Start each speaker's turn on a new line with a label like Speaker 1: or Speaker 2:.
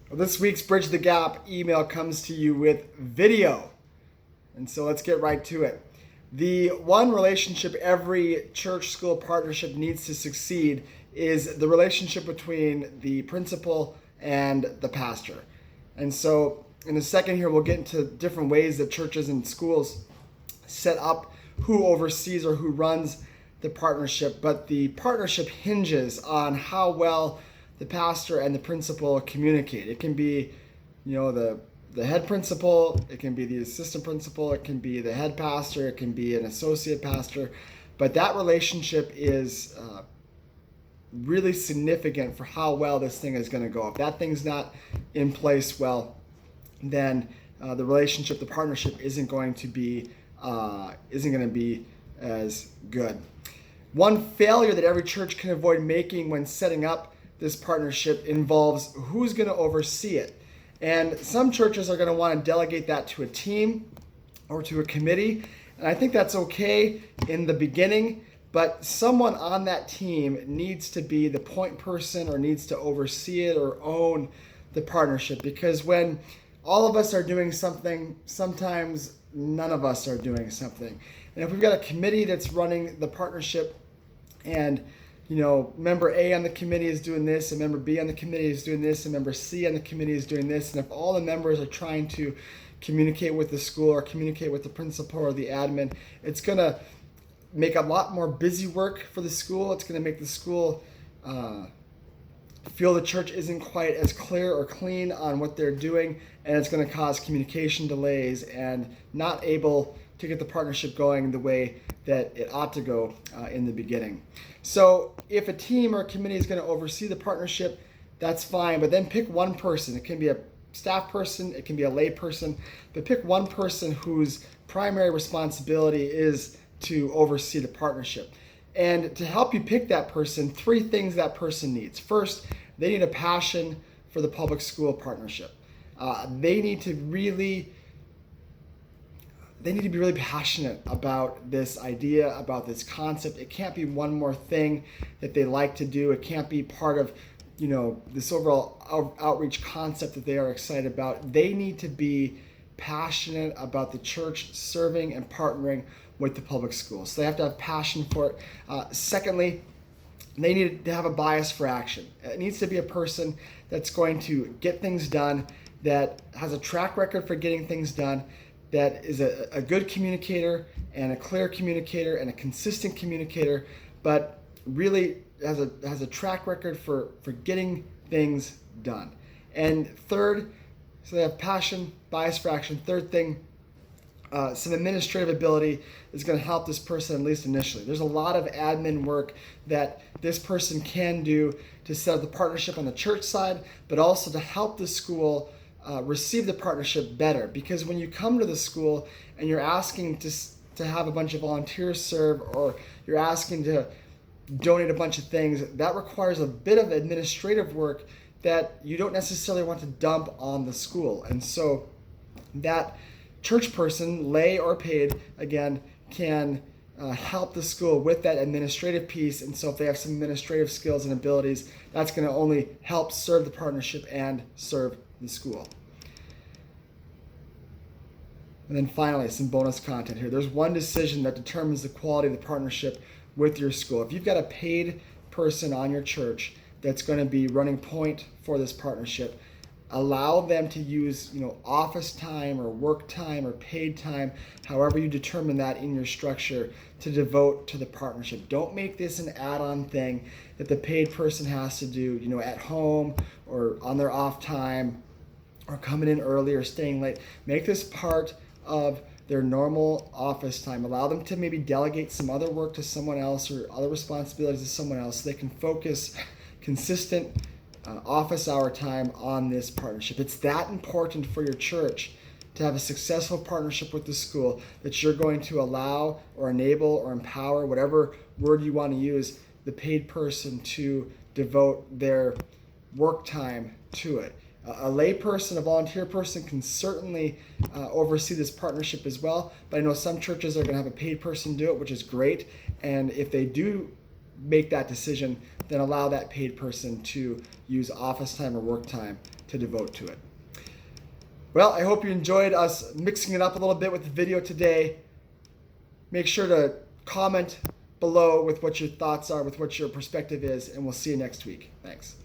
Speaker 1: Well, this week's Bridge the Gap email comes to you with video. And so let's get right to it. The one relationship every church school partnership needs to succeed is the relationship between the principal and the pastor. And so in a second here, we'll get into different ways that churches and schools set up who oversees or who runs the partnership. But the partnership hinges on how well the pastor and the principal communicate. It can be, the head principal, it can be the assistant principal, it can be the head pastor, it can be an associate pastor, but that relationship is really significant for how well this thing is going to go. If that thing's not in place well, then the relationship, the partnership isn't going to be as good. One failure that every church can avoid making when setting up this partnership involves who's going to oversee it. And some churches are going to want to delegate that to a team or to a committee. And I think that's okay in the beginning, but someone on that team needs to be the point person or needs to oversee it or own the partnership. Because when all of us are doing something, sometimes none of us are doing something. And if we've got a committee that's running the partnership and member A on the committee is doing this, and member B on the committee is doing this, and member C on the committee is doing this. And if all the members are trying to communicate with the school or communicate with the principal or the admin, it's going to make a lot more busy work for the school. It's going to make the school feel the church isn't quite as clear or clean on what they're doing, and it's going to cause communication delays and not able to get the partnership going the way that it ought to go in the beginning. So if a team or a committee is going to oversee the partnership, that's fine, but then pick one person. It can be a staff person, it can be a lay person, but pick one person whose primary responsibility is to oversee the partnership. And to help you pick that person, 3 things that person needs. First, they need a passion for the public school partnership. They need to be really passionate about this idea, about this concept. It can't be one more thing that they like to do. It can't be part of, this overall outreach concept that they are excited about. They need to be passionate about the church serving and partnering with the public schools. So they have to have passion for it. Secondly, they need to have a bias for action. It needs to be a person that's going to get things done, that has a track record for getting things done, that is a good communicator and a clear communicator and a consistent communicator, but really has a track record for getting things done. And third, so they have passion, bias for action. Third thing, some administrative ability is going to help this person, at least initially. There's a lot of admin work that this person can do to set up the partnership on the church side, but also to help the school receive the partnership better. Because when you come to the school and you're asking to have a bunch of volunteers serve, or you're asking to donate a bunch of things, that requires a bit of administrative work that you don't necessarily want to dump on the school. And so that church person, lay or paid, again, can help the school with that administrative piece. And so if they have some administrative skills and abilities, that's going to only help serve the partnership and serve the school. And then finally, some bonus content here. There's one decision that determines the quality of the partnership with your school. If you've got a paid person on your church that's going to be running point for this partnership, allow them to use office time or work time or paid time, however you determine that in your structure, to devote to the partnership. Don't make this an add-on thing that the paid person has to do at home or on their off time or coming in early or staying late. Make this part of their normal office time. Allow them to maybe delegate some other work to someone else or other responsibilities to someone else so they can focus consistent office hour time on this partnership. It's that important for your church to have a successful partnership with the school that you're going to allow or enable or empower, whatever word you want to use, the paid person to devote their work time to it. A lay person, a volunteer person can certainly oversee this partnership as well, but I know some churches are going to have a paid person do it, which is great. And if they do make that decision, then allow that paid person to use office time or work time to devote to it. Well, I hope you enjoyed us mixing it up a little bit with the video today. Make sure to comment below with what your thoughts are, with what your perspective is, and we'll see you next week. Thanks.